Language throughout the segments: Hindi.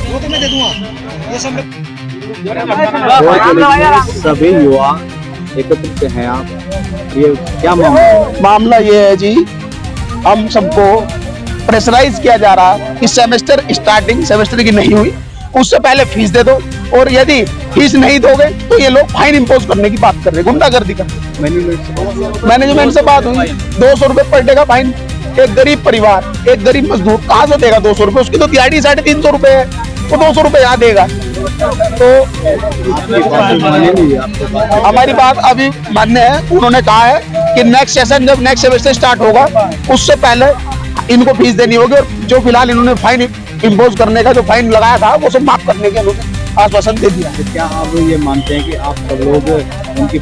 वो तो मैं दे दूंगा, ये सब सभी युवा एकत्रित हैं आप, ये क्या मामला है? मामला ये है जी, हम सबको प्रेशराइज किया जा रहा है कि सेमेस्टर स्टार्टिंग सेमेस्टर की नहीं हुई, उससे पहले फीस दे दो, और यदि फीस नहीं दोगे तो ये लोग फाइन इम्पोज करने की बात कर रहे हैं, गुंडागर्दी कर रहे हैं। मैनेजमेंट से बात हुई, 200 रुपए पर डे का फाइन। एक गरीब परिवार, एक गरीब मजदूर कहाँ से देगा 200 रुपए? उसकी तो दिहाड़ी 350 रुपए है, वो 200 रुपए यहाँ देगा। तो हमारी बात अभी मान्य है। उन्होंने कहा है कि नेक्स्ट सेशन जब नेक्स्ट सेमेस्टर स्टार्ट होगा उससे पहले इनको फीस देनी होगी, और जो फिलहाल इन्होंने फाइन इम्पोज करने का जो फाइन लगाया था वो सब माफ करने के उन्होंने आश्वासन दे दिया। क्या आप ये मानते हैं कि आप सब लोग उनकी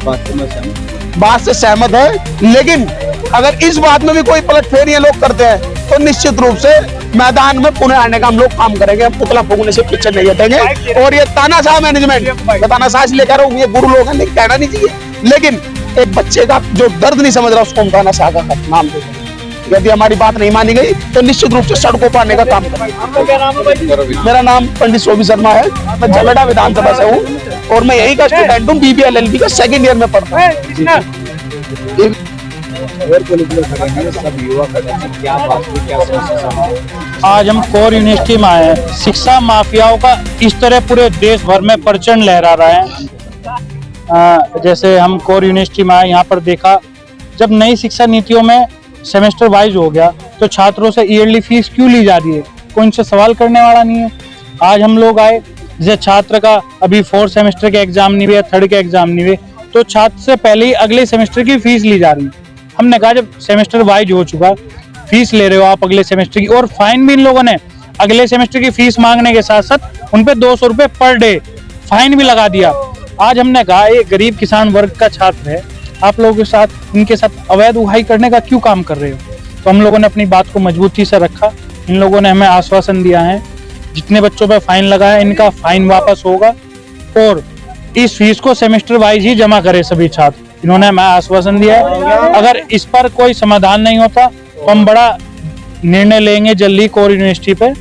बात से सहमत है, लेकिन अगर इस बात में भी कोई पलटफेर ये लोग करते हैं तो निश्चित रूप से मैदान में पुनः आने का हम लोग काम करेंगे। हम पुतला फूकने से पीछे नहीं हटेंगे। और ये तानाशाह मैनेजमेंट, तानाशाह इसलिए कह रहा हूँ, ये गुरु लोग हैं, लेकिन कहना नहीं चाहिए, लेकिन एक बच्चे का जो दर्द नहीं समझ रहा उसको हम तानाशाह का नाम देंगे। यदि हमारी बात नहीं मानी गई तो निश्चित रूप से सड़कों पर आने का काम करेंगे। मेरा नाम पंडित शोभी शर्मा है, मैं झगड़ा विधानसभा से हूँ, और मैं यही का स्टूडेंट हूँ, BBA LLB का सेकंड ईयर में पढ़ता हूँ। सब युवा क्या बात क्या समस्या? आज हम कोर यूनिवर्सिटी में आए हैं। शिक्षा माफियाओं का इस तरह पूरे देश भर में प्रचंड लहरा रहा है। जैसे हम कोर यूनिवर्सिटी में आए, यहाँ पर देखा जब नई शिक्षा नीतियों में सेमेस्टर वाइज हो गया तो छात्रों से ईयरली फीस क्यों ली जा रही है? कोई इनसे सवाल करने वाला नहीं है। आज हम लोग आए, जैसे छात्र का अभी 4th सेमेस्टर के एग्जाम नहीं हुए, 3rd के एग्जाम नहीं हुए, तो छात्र से पहले ही अगले सेमेस्टर की फीस ली जा रही है। हमने कहा जब सेमेस्टर वाइज हो चुका, फीस ले रहे हो आप अगले सेमेस्टर की, और फाइन भी इन लोगों ने अगले सेमेस्टर की फीस मांगने के साथ साथ उन पे 200 रुपए पर डे फाइन भी लगा दिया। आज हमने कहा ये गरीब किसान वर्ग का छात्र है, आप लोगों के साथ इनके साथ अवैध उगाही करने का क्यों काम कर रहे हो? तो हम लोगों ने अपनी बात को मजबूती से रखा। इन लोगों ने हमें आश्वासन दिया है जितने बच्चों पे फाइन लगा है इनका फाइन वापस होगा, और इस फीस को सेमेस्टर वाइज ही जमा करे सभी छात्र। इन्होंने हमें आश्वासन दिया है। अगर इस पर कोई समाधान नहीं होता तो हम बड़ा निर्णय लेंगे जल्दी कोर यूनिवर्सिटी पे।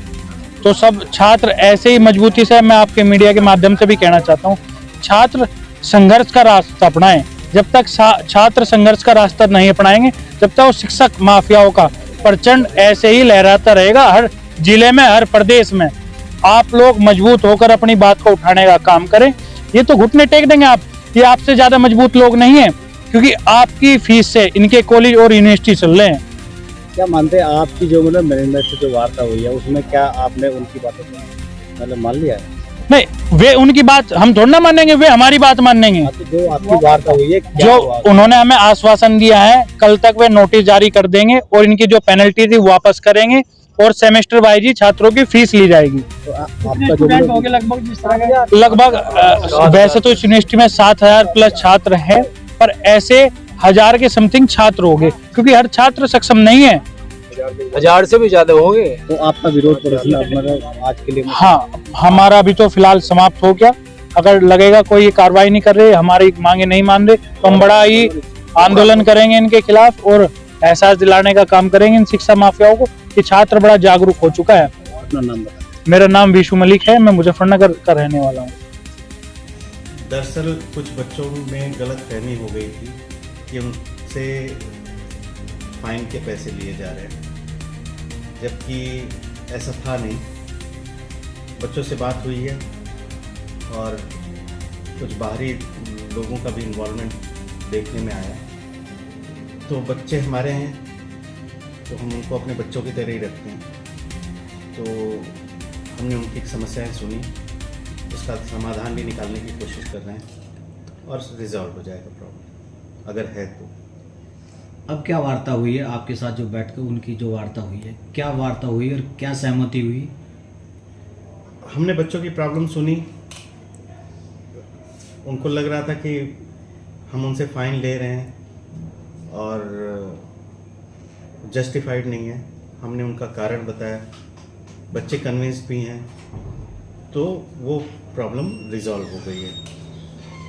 तो सब छात्र ऐसे ही मजबूती से, मैं आपके मीडिया के माध्यम से भी कहना चाहता हूँ, छात्र संघर्ष का रास्ता अपनाएं। जब तक छात्र संघर्ष का रास्ता नहीं अपनाएंगे जब तक वो शिक्षक माफियाओं का प्रचंड ऐसे ही लहराता रहेगा हर जिले में, हर प्रदेश में। आप लोग मजबूत होकर अपनी बात को उठाने का काम करें। ये तो घुटने टेक देंगे आप, ये आपसे ज्यादा मजबूत लोग नहीं है, क्योंकि आपकी फीस से इनके कॉलेज और यूनिवर्सिटी चल रहे हैं। क्या मानते हैं आपकी जो मतलब मैनेजमेंट से जो वार्ता हुई है उसमें क्या आपने उनकी बातों को मतलब मान लिया है? नहीं, वे उनकी बात हम थोड़ा ना मानेंगे, वे हमारी बात मानेंगे। जो आपकी वार्ता हुई है, जो उन्होंने हमें आश्वासन दिया है कल तक वे नोटिस जारी कर देंगे और इनकी जो पेनल्टी थी वापस करेंगे, और सेमेस्टर वाइज ही छात्रों की फीस ली जाएगी। तो आपका जो लगभग वैसे तो इस यूनिवर्सिटी में 7000 प्लस छात्र हैं, पर ऐसे 1000 के समथिंग छात्र होंगे, क्योंकि हर छात्र सक्षम नहीं है। 1000 से भी ज्यादा होंगे। तो आपका विरोध प्रदर्शन आज के लिए? हाँ, हमारा अभी तो फिलहाल समाप्त हो गया। अगर लगेगा कोई कार्रवाई नहीं कर रहे, हमारी मांगे नहीं मान रहे, तो हम बड़ा ही आंदोलन करेंगे इनके खिलाफ और एहसास दिलाने का काम करेंगे इन शिक्षा माफियाओं को कि छात्र बड़ा जागरूक हो चुका है। अपना नाम बताएं। मेरा नाम विशु मलिक है, मैं मुजफ्फरनगर का रहने वाला हूँ। दरअसल कुछ बच्चों में गलतफहमी हो गई थी कि उनसे फाइन के पैसे लिए जा रहे हैं, जबकि ऐसा था नहीं। बच्चों से बात हुई है और कुछ बाहरी लोगों का भी इन्वॉल्वमेंट देखने में आया। तो बच्चे हमारे हैं तो हम उनको अपने बच्चों की तरह ही रखते हैं। तो हमने उनकी समस्याएं सुनी, उसका समाधान भी निकालने की कोशिश कर रहे हैं और रिजॉल्व हो जाएगा प्रॉब्लम, अगर है तो। अब क्या वार्ता हुई है आपके साथ जो बैठ कर उनकी जो वार्ता हुई है, क्या वार्ता हुई और क्या सहमति हुई? हमने बच्चों की प्रॉब्लम सुनी। उनको लग रहा था कि हम उनसे फ़ाइन ले रहे हैं और जस्टिफाइड नहीं है। हमने उनका कारण बताया, बच्चे कन्विंस्ड भी हैं, तो वो प्रॉब्लम रिजॉल्व हो गई है।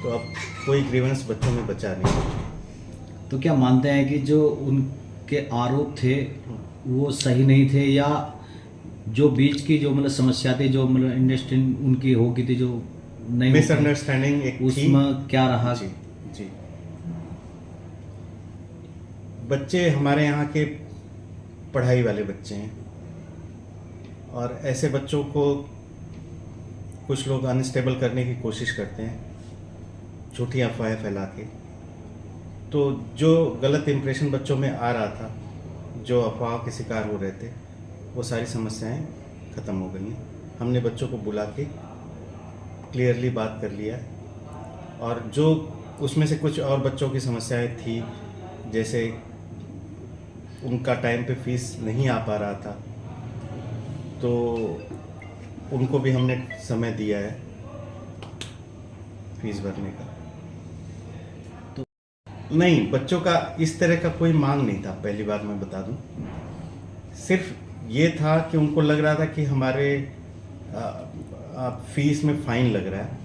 तो अब कोई ग्रीवेंस बच्चों में बचा नहीं। तो क्या मानते हैं कि जो उनके आरोप थे वो सही नहीं थे, या जो बीच की जो मतलब समस्या थी, जो मतलब अंडरस्टैंडिंग उनकी हो गई थी, जो नहीं हो पाई, मिसअंडरस्टैंडिंग एक थी। उसमें क्या रहा? जी जी, बच्चे हमारे यहाँ के पढ़ाई वाले बच्चे हैं, और ऐसे बच्चों को कुछ लोग अनस्टेबल करने की कोशिश करते हैं, झूठी अफवाहें फैला के। तो जो गलत इंप्रेशन बच्चों में आ रहा था, जो अफवाह के शिकार हो रहे थे, वो सारी समस्याएं ख़त्म हो गई हैं। हमने बच्चों को बुला के क्लियरली बात कर लिया, और जो उसमें से कुछ और बच्चों की समस्याएं थी, जैसे उनका टाइम पे फीस नहीं आ पा रहा था, तो उनको भी हमने समय दिया है फीस भरने का। तो नहीं, बच्चों का इस तरह का कोई मांग नहीं था, पहली बार मैं बता दूं। सिर्फ ये था कि उनको लग रहा था कि हमारे फीस में फ़ाइन लग रहा है,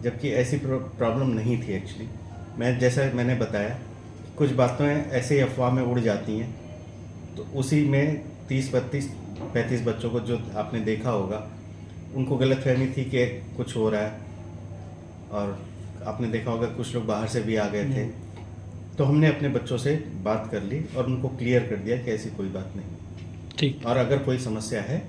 जबकि ऐसी प्रॉब्लम नहीं थी एक्चुअली। जैसा मैंने बताया, कुछ बातें ऐसे ही अफवाह में उड़ जाती हैं, तो उसी में 30-35 बच्चों को, जो आपने देखा होगा, उनको गलतफहमी थी कि कुछ हो रहा है, और आपने देखा होगा कुछ लोग बाहर से भी आ गए थे। तो हमने अपने बच्चों से बात कर ली और उनको क्लियर कर दिया कि ऐसी कोई बात नहीं, ठीक। और अगर कोई समस्या है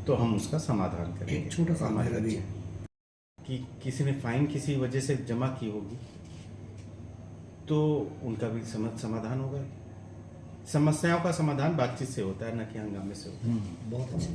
तो हम उसका समाधान करेंगे। छोटा सा हमारे आग्रह भी बच्चे कि किसी ने फाइन किसी वजह से जमा की होगी, तो उनका भी समाधान होगा। समस्याओं का समाधान बातचीत से होता है, न कि हंगामे से होता है। बहुत अच्छा।